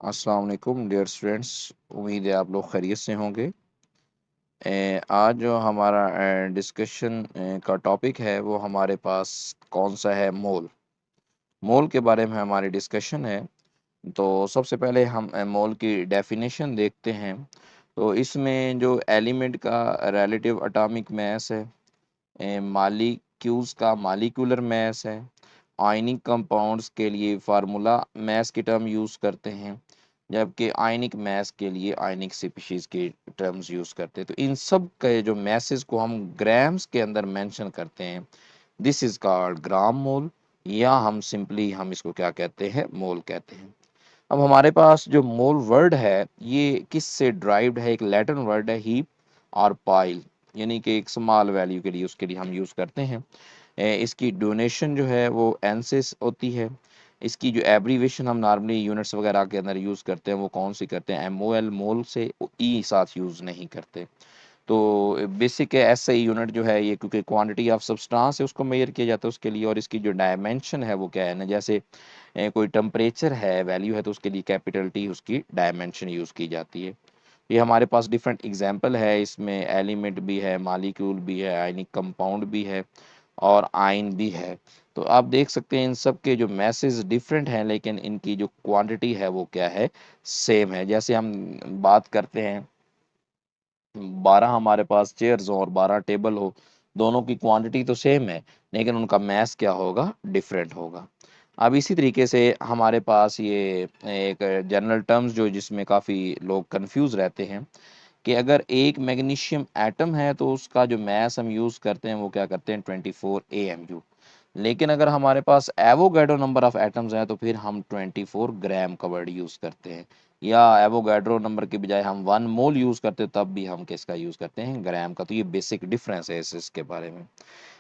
अस्सलाम वालेकुम dear students. उम्मीद है आप लोग खैरियत से होंगे। आज जो हमारा डिस्कशन का टॉपिक है वो हमारे पास कौन सा है? मोल। मोल के बारे में हमारी डिस्कशन है। तो सबसे पहले हम मोल की डेफिनेशन देखते हैं। तो इसमें जो एलिमेंट का रिलेटिव एटॉमिक मास है, मालिक्यूल्स का मॉलिक्यूलर मास है, आयनिक कंपाउंड्स के लिए फार्मूला मास की टर्म यूज़ करते हैं, जबकि आयनिक मास के लिए आयनिक स्पीशीज़ की टर्म्स यूज़ करते हैं। तो इन सब के जो मासेस को हम ग्राम्स के अंदर मेंशन करते हैं, दिस इज़ कॉल्ड ग्राम मोल, या हम सिंपली हम इसको क्या कहते हैं? मोल कहते हैं। अब हमारे पास जो मोल वर्ड है ये किस से ड्राइव्ड है? एक लैटिन वर्ड है हीप और पाइल, यानी कि एक स्मॉल वैल्यू के लिए उसके लिए हम यूज़ करते हैं। इसकी डोनेशन जो है वो एन से होती है। इसकी जो एब्रीवेशन हम नॉर्मली यूनिट्स वगैरह के अंदर यूज़ करते हैं वो कौन सी करते हैं? एम ओ एल, मोल से ई साथ यूज़ नहीं करते। तो बेसिक है एसआई यूनिट जो है ये, क्योंकि क्वांटिटी ऑफ सब्सटेंस है उसको मेजर किया जाता है उसके लिए, और इसकी जो डायमेंशन है वो क्या है ना, जैसे कोई टेम्परेचर है, वैल्यू है, तो उसके लिए कैपिटल टी उसकी डायमेंशन यूज़ की जाती है। ये हमारे पास डिफरेंट एग्जांपल है, इसमें एलिमेंट भी है, मॉलिक्यूल भी है, आयनिक कंपाउंड भी है और आयन भी है। तो आप देख सकते हैं इन सब के जो मैसेज डिफरेंट हैं, लेकिन इनकी जो क्वांटिटी है वो क्या है? सेम है। जैसे हम बात करते हैं 12 हमारे पास चेयर्स हो और 12 टेबल हो, दोनों की क्वांटिटी तो सेम है, लेकिन उनका मैथ क्या होगा? डिफरेंट होगा। अब इसी तरीके से हमारे पास ये एक जनरल टर्म्स जो जिसमें काफ़ी लोग कंफ्यूज रहते हैं कि अगर एक मैग्नीशियम एटम है तो उसका जो मास हम यूज़ करते हैं वो क्या करते हैं? 24 AMU। लेकिन अगर हमारे पास एवोगैड्रो नंबर ऑफ एटम्स हैं तो फिर हम 24 ग्राम का वर्ड यूज़ करते हैं, या एवोगैड्रो नंबर के बजाय हम 1 मोल यूज़ करते हैं तब भी हम किसका यूज़ करते हैं? ग्राम का। तो ये बेसिक डिफरेंस है इसके बारे में।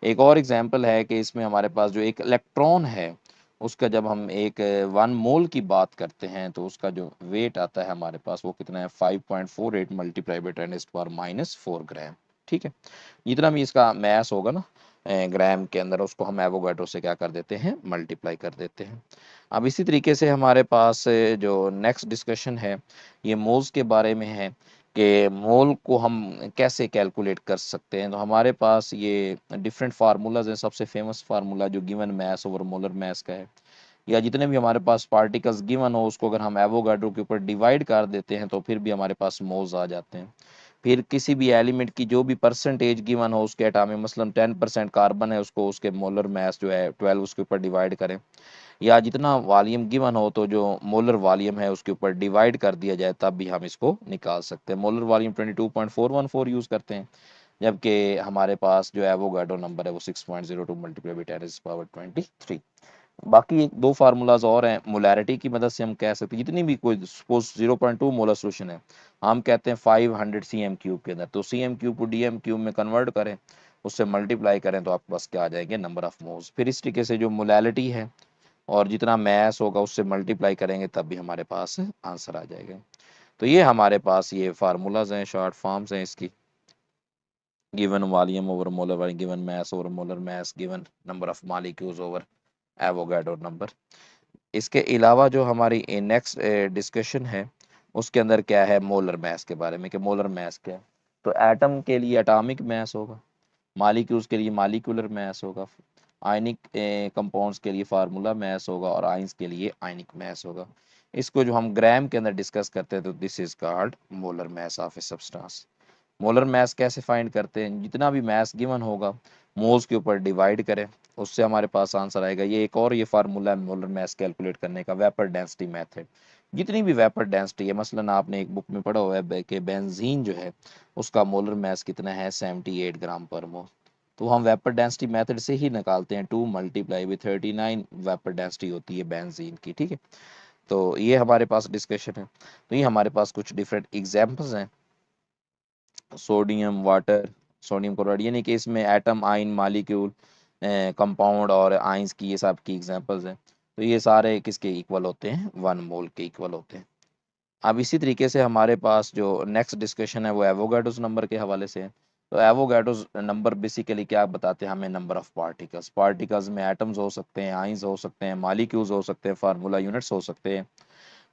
एक और एग्जांपल है कि इसमें हमारे पास जो एक इलेक्ट्रॉन है उसका जब हम एक 1 मोल की बात करते हैं तो उसका जो वेट आता है हमारे पास वो कितना है? 5.48 मल्टीप्लाई बाई 10⁻⁴ ग्राम। ठीक है, जितना भी इसका मैस होगा ना ग्राम के अंदर, उसको हम एवोगैड्रो से क्या कर देते हैं? मल्टीप्लाई कर देते हैं। अब इसी तरीके से हमारे पास जो नेक्स्ट डिस्कशन है ये मोल्स के बारे में है कि मोल को हम कैसे कैलकुलेट कर सकते हैं। तो हमारे पास ये डिफरेंट फार्मूलाज हैं। सबसे फेमस फार्मूला जो given mass over molar mass का है, या जितने भी हमारे पास पार्टिकल्स गिवन हो उसको अगर हम एवोगाड्रो के ऊपर डिवाइड कर देते हैं तो फिर भी हमारे पास मोल्स आ जाते हैं। फिर किसी भी एलिमेंट की जो भी परसेंटेज गिवन हो उसके एटॉमिक, मसलन 10% कार्बन है, उसको उसके मोलर मास जो है 12 उसके ऊपर डिवाइड करें, या जितना वॉल्यूम गिवन हो तो जो मोलर वॉल्यूम है उसके ऊपर डिवाइड कर दिया जाए, तब भी हम इसको निकाल सकते हैं। मोलर वॉल्यूम 22.414 यूज़ करते हैं, जबकि हमारे पास जो एवोगाड्रो नंबर है वो 6.02 मल्टीप्लाई बाई 10⁻23। बाकी एक दो फार्मूलाज और हैं, मोलैरिटी की मदद से हम कह सकते हैं जितनी भी, कोई सपोज 0.2 मोलर सोल्यूशन है, हम कहते हैं 500 cm³ के अंदर, तो cm³ को dm³ में कन्वर्ट करें, उससे मल्टीप्लाई करें तो आपके पास क्या आ जाएंगे? Number of moles. फिर इस तरीके से जो मोलैलिटी है और जितना मैस होगा उससे मल्टीप्लाई करेंगे तब भी हमारे पास आंसर आ जाएगा। तो ये हमारे पास ये फार्मूलाज हैं, शॉर्ट फॉर्म्स हैं इसकी। Given volume over molar volume, given mass over molar mass, given number of molecules over Avogadro number. इसके अलावा जो हमारी नेक्स्ट डिस्कशन है उसके अंदर क्या है? मोलर मास के बारे में, कि मोलर मास क्या है। तो एटम के लिए एटॉमिक मास होगा, मॉलिक्यूल्स के लिए मॉलिक्यूलर मास होगा, आयनिक कंपाउंड्स के लिए फार्मूला मास होगा, और आयंस के लिए आयनिक मास होगा। इसको जो हम ग्राम के अंदर डिस्कस करते हैं तो this is called molar mass of a substance. Molar mass कैसे फाइंड करते हैं? जितना भी मास गिवन होगा मोल्स के ऊपर डिवाइड करें, उससे हमारे पास आंसर आएगा। ये एक और ये फार्मूला है मोलर मास कैलकुलेट करने का, वेपर डेंसिटी मेथड। जितनी भी वेपर डेंसिटी है, मसलन आपने एक बुक में पढ़ा हुआ है कि बेंजीन जो है उसका मोलर मास कितना है? 78 ग्राम पर मोल। तो हम वेपर डेंसिटी मेथड से ही निकालते हैं, 2 मल्टीप्लाई विद 39 वेपर डेंसिटी होती है बेंजीन की। ठीक है, तो ये हमारे पास डिस्कशन है। तो ये हमारे पास कुछ डिफरेंट एग्जाम्पल्स हैं, सोडियम वाटर, सोडियम क्लोराइड, यानी कि इसमें एटम, आयन, मॉलिक्यूल, कंपाउंड और आयंस की ये सब की एग्जांपल्स हैं। तो ये सारे किसके इक्वल होते हैं? 1 मोल के इक्वल होते हैं। अब इसी तरीके से हमारे पास जो नेक्स्ट डिस्कशन है वो एवोगाड्रोस नंबर के हवाले से है। तो एवोगाड्रोस नंबर बेसिकली क्या बताते हैं हमें? Number of particles. पार्टिकल्स में एटम्स हो सकते हैं, आयंस हो सकते हैं, मॉलिक्यूल्स हो सकते हैं, फार्मूला यूनिट्स हो सकते हैं,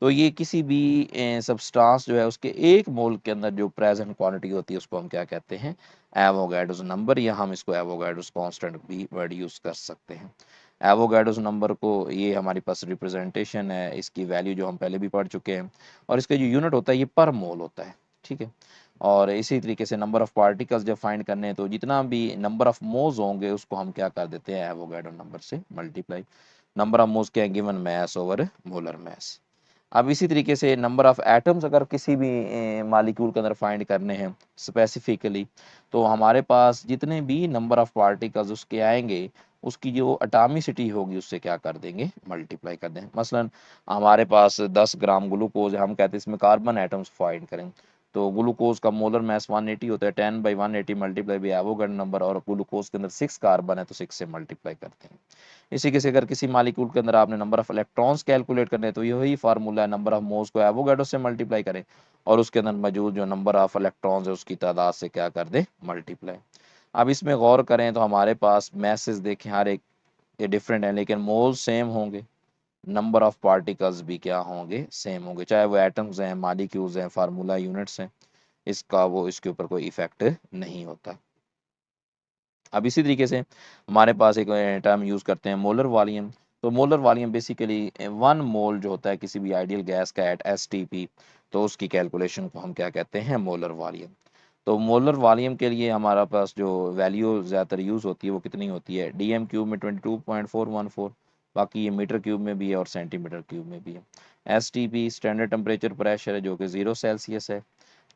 तो ये किसी भी सब्सटेंस जो है उसके 1 मोल के अंदर जो प्रेजेंट क्वांटिटी होती है उसको हम क्या कहते हैं, एवोगाड्रोस नंबर, या हम इसको एवोगाड्रोस कांस्टेंट भी वर्ड यूज कर सकते हैं। एवोगाड्रोस नंबर को, ये हमारे पास रिप्रेजेंटेशन है, इसकी वैल्यू जो हम पहले भी पढ़ चुके हैं, और इसका जो यूनिट होता है ये पर मोल होता है, ठीक है। और इसी तरीके से नंबर ऑफ पार्टिकल्स जब फाइंड करने हैं तो जितना भी नंबर ऑफ मोल्स होंगे उसको हम क्या कर देते हैं, एवोगाड्रो नंबर से मल्टीप्लाई। नंबर ऑफ मोल्स क्या है, given mass over molar mass. अब इसी तरीके से नंबर ऑफ एटम्स अगर किसी भी मालिक्यूल के अंदर फाइंड करने हैं स्पेसिफिकली, तो हमारे पास जितने भी नंबर ऑफ पार्टिकल्स उसके आएंगे उसकी जो अटामिसिटी होगी उससे क्या कर देंगे, मल्टीप्लाई कर देंगे। मसलन हमारे पास 10 ग्राम ग्लूकोज है, हम कहते हैं इसमें कार्बन एटम्स फाइंड करें, तो ग्लूकोज का मोलर मास 180 होता है, 10/180 मल्टीप्लाई बाई एवोगाड्रो नंबर, और ग्लूकोज के अंदर 6 कार्बन है तो 6 से मल्टीप्लाई करते हैं। इसी के से अगर किसी मालिक्यूल के अंदर आपने नंबर ऑफ इलेक्ट्रॉन्स कैलकुलेट करने हैं तो यही फार्मूला है, नंबर ऑफ मोल्स को एवोगाड्रो से मल्टीप्लाई करें और उसके अंदर मौजूद जो नंबर ऑफ इलेक्ट्रॉन्स है उसकी तादाद से क्या कर दे, मल्टीप्लाई। अब इसमें गौर करें तो हमारे पास मैसेज देखें हर एक ये डिफरेंट है, लेकिन मोल्स सेम होंगे, नंबर ऑफ पार्टिकल्स भी क्या होंगे, सेम होंगे, चाहे वो एटम्स हैं, मालिक्यूल्स हैं, फार्मूला यूनिट्स हैं, इसका वो इसके ऊपर कोई इफेक्ट नहीं होता। अब इसी तरीके से हमारे पास एक टर्म यूज करते हैं मोलर वॉल्यूम। तो मोलर वॉल्यूम बेसिकली 1 मोल जो होता है किसी भी आइडियल गैस का एट एसटीपी, तो उसकी कैलकुलेशन को हम क्या कहते हैं, मोलर वॉल्यूम। तो मोलर वॉल्यूम के लिए हमारा पास जो वैल्यू ज़्यादातर यूज़ होती है वो कितनी होती है, डीएम क्यूब में 22.414, बाकी ये मीटर क्यूब में भी है और सेंटीमीटर क्यूब में भी है। एसटीपी स्टैंडर्ड टेम्परेचर प्रेशर है जो कि 0 सेल्सियस है,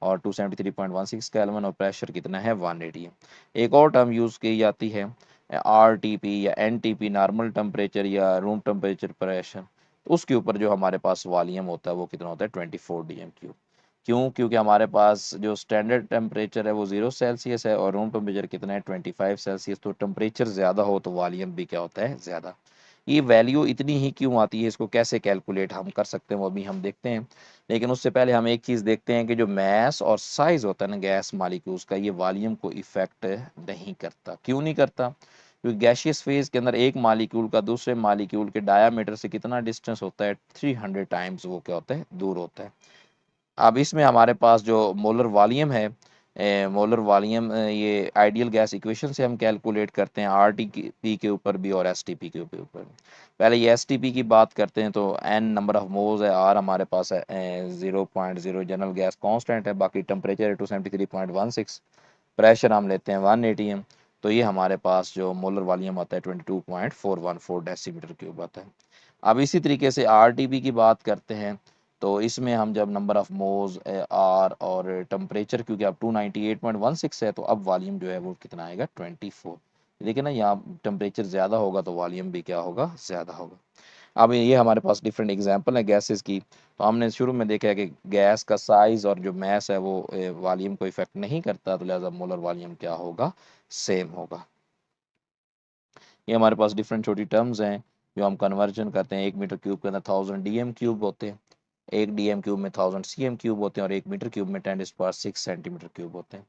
और 273.16 केल्विन, और प्रेशर कितना है, 180 है। एक और टर्म यूज़ की जाती है आरटीपी या एनटीपी, नॉर्मल टेम्परेचर या रूम टेम्परेचर प्रेशर, तो उसके ऊपर जो हमारे पास वॉल्यूम होता है वो कितना होता है, 24 डीएम क्यूब। क्यों, क्योंकि हमारे पास जो स्टैंडर्ड टेम्परेचर है वो 0 सेल्सियस है और रूम टेम्परेचर कितना है, 25 सेल्सियस। तो टेम्परेचर ज़्यादा हो तो वॉल्यूम भी क्या होता है, ज़्यादा। ये वैल्यू इतनी ही क्यों आती है, इसको कैसे कैलकुलेट हम कर सकते हैं वो भी हम देखते हैं, लेकिन उससे पहले हम एक चीज़ देखते हैं कि जो मास और साइज होता है ना गैस मालिक्यूल्स का, ये वॉल्यूम को इफेक्ट नहीं करता। क्यों नहीं करता, क्योंकि गैशियस फेज के अंदर एक मालिक्यूल का दूसरे मालिक्यूल के डायामीटर से कितना डिस्टेंस होता है, 300 टाइम्स वो क्या होता है, दूर होता है। अब इसमें हमारे पास जो मोलर वॉल्यूम है, मोलर वॉल्यूम ये आइडियल गैस इक्वेशन से हम कैलकुलेट करते हैं, आर टी पी के ऊपर भी और एस टी पी के ऊपर। पहले ये एस टी पी की बात करते हैं, तो एन नंबर ऑफ मोल्स है, आर हमारे पास है 0.0, जनरल गैस कांस्टेंट है, बाकी टेम्परेचर है 273.16, प्रेशर हम लेते हैं 180 एम। तो ये हमारे पास जो मोलर वॉल्यूम आता है 22.414 डेसीमीटर क्यूब आता है। अब इसी तरीके से आर टी पी की बात करते हैं, तो इसमें हम जब नंबर ऑफ मोल्स आर और टेम्परेचर, क्योंकि अब 298.16 है तो अब वॉल्यूम जो है वो कितना आएगा, 24। देखिए ना, यहाँ टेम्परेचर ज़्यादा होगा तो वॉल्यूम भी क्या होगा, ज़्यादा होगा। अब ये हमारे पास डिफरेंट एग्जांपल है गैसेस की। तो हमने शुरू में देखा है कि गैस का साइज और जो मैस है वो वॉल्यूम को इफेक्ट नहीं करता, तो लिहाजा मोलर वॉल्यूम क्या होगा, सेम होगा। ये हमारे पास डिफरेंट छोटी टर्म्स हैं जो हम कन्वर्जन करते हैं। 1 मीटर क्यूब के अंदर 1000 डीएम क्यूब होते हैं, 1 डीएम क्यूब में 1000 सीएम क्यूब होते हैं, और 1 मीटर क्यूब में 10⁻⁶ सेंटीमीटर क्यूब होते हैं।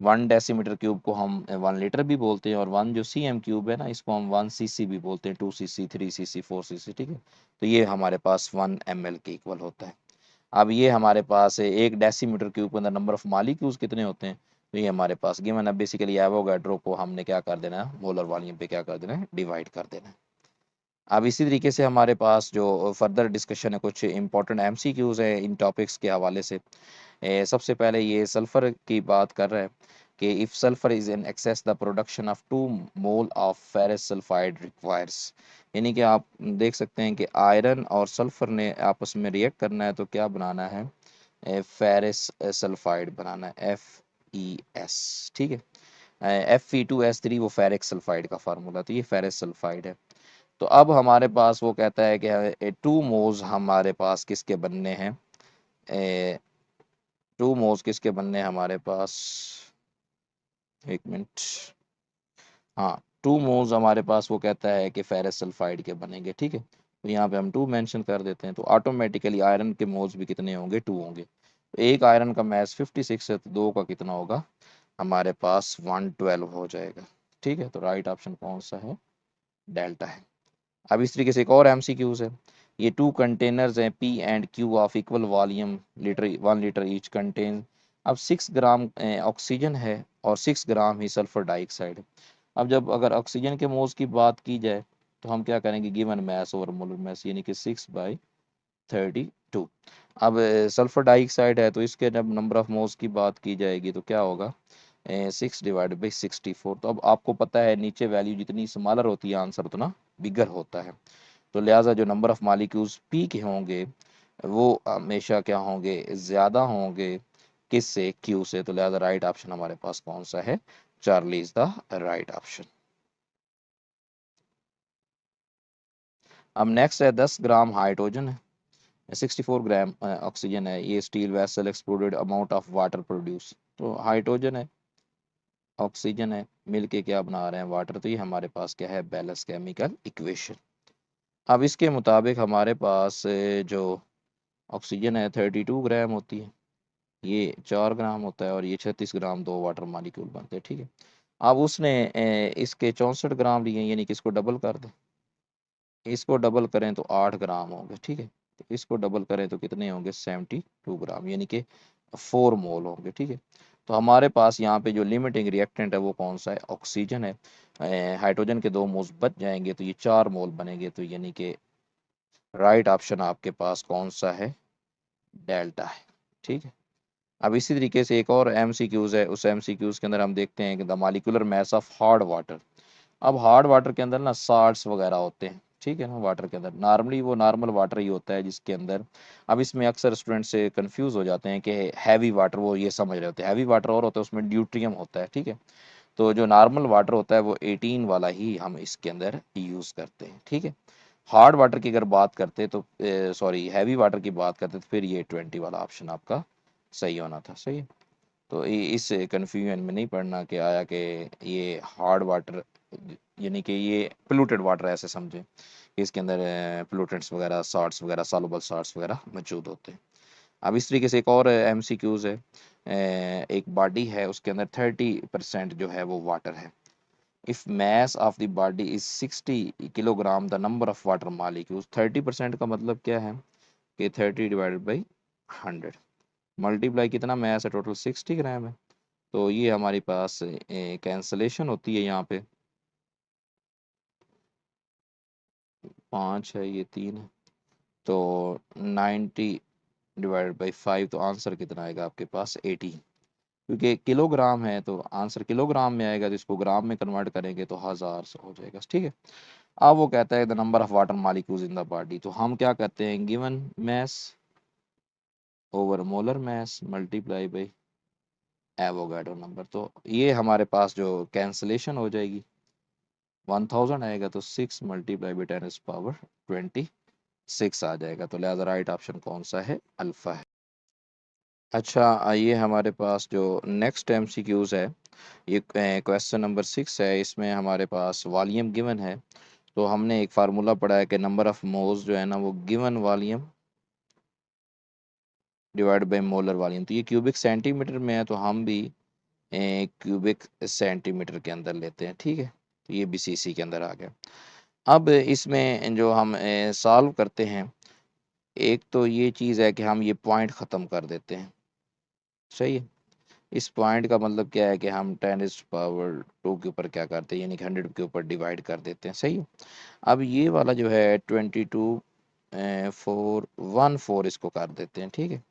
1 डेसीमीटर क्यूब को हम 1 लीटर भी बोलते हैं, और 1 जो सीएम क्यूब है ना इसको हम 1 सीसी भी बोलते हैं, 2 सीसी, 3 सीसी, 4 सीसी, ठीक है। तो ये हमारे पास 1 ml के इक्वल होता है। अब ये हमारे पास 1 डेसीमीटर क्यूब के अंदर नंबर ऑफ मालिक्यूल्स कितने होते हैं, तो ये हमारे पास गिवन है। बेसिकली एवोगाड्रो को हमने क्या कर देना है, मोलर वॉल्यूम पे क्या कर देना है, डिवाइड कर देना है। अब इसी तरीके से हमारे पास जो फर्दर डिस्कशन है, कुछ इंपॉर्टेंट एमसीक्यूज है इन टॉपिक्स के हवाले से। सबसे पहले ये सल्फर की बात कर रहा है कि if sulphur is in excess the production of 2 mole of ferrous sulphide requires, यानी कि आप देख सकते हैं कि आयरन और सल्फर ने आपस में रिएक्ट करना है तो क्या बनाना है, फेरस सल्फाइड बनाना है, FeS, ठीक है। Fe2S3 वो फेरिक सल्फाइड का फार्मूला, तो ये फेरस सल्फाइड है। तो अब हमारे पास वो कहता है कि 2 मोल्स हमारे पास किसके बनने हैं, 2 मोल्स किसके बनने हैं हमारे पास, एक मिनट, हाँ, 2 मोल्स हमारे पास वो कहता है कि फेरस सल्फाइड के बनेंगे, ठीक है। तो यहाँ पे हम 2 मेंशन कर देते हैं, तो ऑटोमेटिकली आयरन के मोल्स भी कितने होंगे, 2 होंगे। तो एक आयरन का मैस 56 है तो 2 का कितना होगा, हमारे पास 112 हो जाएगा, ठीक है। तो राइट ऑप्शन कौन सा है, डेल्टा है। अब इस तरीके से एक और एमसीक्यूज है, ये 2 कंटेनर्स हैं P and Q of equal volume litre 1 litre each contain. अब 6 ग्राम ऑक्सीजन है और 6 ग्राम ही सल्फर डाइऑक्साइड है। अब जब अगर ऑक्सीजन के मोल्स की बात की जाए तो हम क्या करेंगे, given mass over molar mass यानी कि 6/32। अब सल्फर डाइऑक्साइड है तो इसके जब नंबर ऑफ मोल्स की बात की जाएगी तो क्या होगा, 6/64। तो अब आपको पता है नीचे वैल्यू जितनी स्मॉलर होती है आंसर उतना बिगर होता है। तो लिहाजा जो नंबर ऑफ मॉलिक्यूल्स पी के होंगे वो हमेशा क्या होंगे, ज़्यादा होंगे किससे, क्यू से। तो लिहाजा राइट ऑप्शन हमारे पास कौन सा है, Charlie is the right option. अब नेक्स्ट है 10 ग्राम हाइड्रोजन है, 64 ग्राम ऑक्सीजन है, ये steel vessel exploded amount of water produce. तो हाइड्रोजन है, ऑक्सीजन है, मिलके क्या बना रहे हैं, वाटर। तो ये हमारे पास क्या है, बैलेंस केमिकल इक्वेशन। अब इसके मुताबिक हमारे पास जो ऑक्सीजन है 32 ग्राम होती है, ये 4 ग्राम होता है और ये 36 ग्राम दो वाटर मालिक्यूल बनते हैं, ठीक है। अब उसने इसके 64 ग्राम लिए, यानी कि इसको डबल कर दें, इसको डबल करें तो 8 ग्राम होंगे, ठीक है। तो इसको डबल करें तो कितने होंगे, 72 ग्राम, यानी कि 4 मोल होंगे, ठीक है। तो हमारे पास यहाँ पे जो लिमिटिंग रिएक्टेंट है वो कौन सा है, ऑक्सीजन है। हाइड्रोजन के 2 मोल्स बच जाएंगे तो ये 4 मोल बनेंगे। तो यानी कि राइट ऑप्शन आपके पास कौन सा है, डेल्टा है, ठीक है। अब इसी तरीके से एक और एमसीक्यूज है, उस एमसीक्यूज के अंदर हम देखते हैं कि the molecular mass of hard water. अब हार्ड वाटर के अंदर ना साल्ट्स वगैरह होते हैं, ठीक है ना। वाटर के अंदर नॉर्मली वो नॉर्मल वाटर ही होता है जिसके अंदर, अब इसमें अक्सर स्टूडेंट से कंफ्यूज हो जाते हैं कि हैवी वाटर, वो ये समझ रहे होते हैं हैवी वाटर और होता है उसमें ड्यूट्रियम होता है, ठीक है। तो जो नॉर्मल वाटर होता है वो 18 वाला ही हम इसके अंदर यूज़ करते हैं, ठीक है। हार्ड वाटर की अगर बात करते तो सॉरी हैवी वाटर की बात करते तो फिर ये 20 वाला ऑप्शन आपका सही होना था, सही है। तो इस कन्फ्यूजन में नहीं पड़ना कि आया कि ये हार्ड वाटर यानी कि ये पोल्यूटेड वाटर ऐसे समझें कि इसके अंदर पोल्यूटेंट्स वगैरह साल्ट्स वगैरह सॉल्युबल साल्ट्स वगैरह मौजूद होते हैं। अब इस तरीके से एक और एमसीक्यूज है, एक बॉडी है उसके अंदर 30% जो है वो वाटर है। If mass of the body is 60 kilogram, the number of water molecules, 30% का मतलब क्या है कि 30 डिवाइडेड बाई 100 मल्टीप्लाई कितना मैस है, टोटल 60 ग्राम है। तो ये हमारे पास कैंसलेशन होती है यहाँ पे, 5 है ये 3 है, तो 90 डिवाइडेड बाई 5, तो आंसर कितना आएगा आपके पास 80। क्योंकि किलोग्राम है तो आंसर किलोग्राम में आएगा, तो इसको ग्राम में कन्वर्ट करेंगे तो 1000 से हो जाएगा, ठीक है। अब वो कहता है the number of water molecules in the body, तो हम क्या करते हैं, given mass over molar mass multiply by Avogadro number. तो ये हमारे पास जो कैंसलेशन हो जाएगी 1000 आएगा तो 6 मल्टीप्लाई बाई 10⁻26 आ जाएगा। तो लिहाजा राइट ऑप्शन कौन सा है, अल्फा है। अच्छा, आइए हमारे पास जो नेक्स्ट एमसीक्यूज है, ये क्वेश्चन नंबर 6 है। इसमें हमारे पास वॉल्यूम गिवन है, तो हमने एक फार्मूला पढ़ा है कि नंबर ऑफ मोल्स जो है ना वो given volume divide by molar volume. तो ये क्यूबिक सेंटीमीटर में है तो हम भी क्यूबिक सेंटीमीटर के अंदर लेते हैं, ठीक है। तो ये भी सीसी के अंदर आ गया। अब इसमें जो हम सॉल्व करते हैं, एक तो ये चीज़ है कि हम ये पॉइंट ख़त्म कर देते हैं, सही है। इस पॉइंट का मतलब क्या है कि हम 10⁻² के ऊपर क्या करते हैं, यानी कि 100 के ऊपर डिवाइड कर देते हैं, सही है। अब ये वाला जो है 22 4 1 4 इसको कर देते हैं, ठीक है।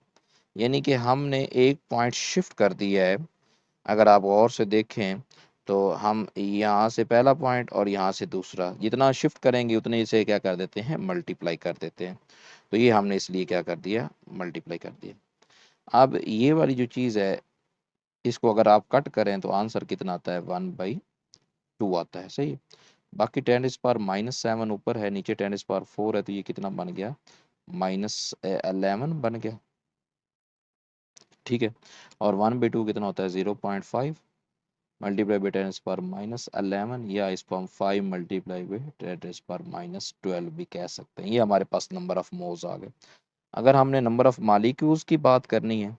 यानी कि हमने एक पॉइंट शिफ्ट कर दिया है। अगर आप गौर से देखें तो हम यहाँ से पहला पॉइंट और यहाँ से दूसरा जितना शिफ्ट करेंगे उतने से क्या कर देते हैं, मल्टीप्लाई कर देते हैं। तो ये हमने इसलिए क्या कर दिया, मल्टीप्लाई कर दिया। अब ये वाली जो चीज़ है इसको अगर आप कट करें तो आंसर कितना आता है, 1/2 आता है, सही है। बाकी 10⁻⁻7 ऊपर है, नीचे 10⁻⁴ है, तो ये कितना बन गया, -11 बन गया, ठीक है। और 1/2 कितना होता है, 0.5 मल्टीप्लाई बाई 10⁻⁻11, या इसको हम 5 मल्टीप्लाई बाई 10⁻12 भी कह सकते हैं। ये हमारे पास नंबर ऑफ मोल्स आ गए। अगर हमने नंबर ऑफ मॉलिक्यूल्स की बात करनी है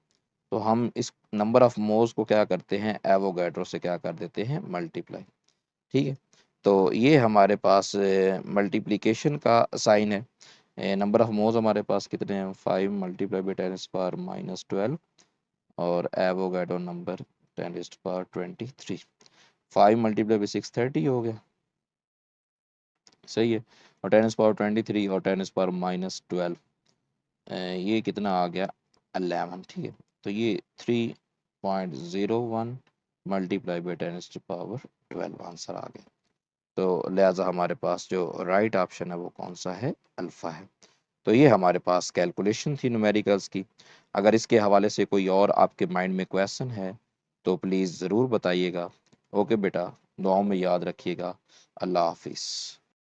तो हम इस नंबर ऑफ मोल्स को क्या करते हैं, एवोगैड्रो से क्या कर देते हैं, मल्टीप्लाई, ठीक है। तो ये हमारे पास मल्टीप्लिकेशन का साइन है। नंबर ऑफ मोल्स हमारे पास कितने हैं, 5 मल्टीप्लाई बाई 10⁻⁻12 और एवोगाड्रो नंबर 10⁻23। 5 मल्टीप्लाई बाई 630 हो गया, सही है। और 10⁻23 और 10⁻⁻12 ये कितना आ गया, 11, ठीक है। तो ये 3.01 मल्टीप्लाई बाई 10⁻12 आंसर आ गया। तो लिहाजा हमारे पास जो राइट ऑप्शन है वो कौन सा है, अल्फ़ा है। तो ये हमारे पास कैलकुलेशन थी न्यूमेरिकल्स की। अगर इसके हवाले से कोई और आपके माइंड में क्वेश्चन है तो प्लीज़ ज़रूर बताइएगा। ओके बेटा, दुआओं में याद रखिएगा। अल्लाह हाफिज़।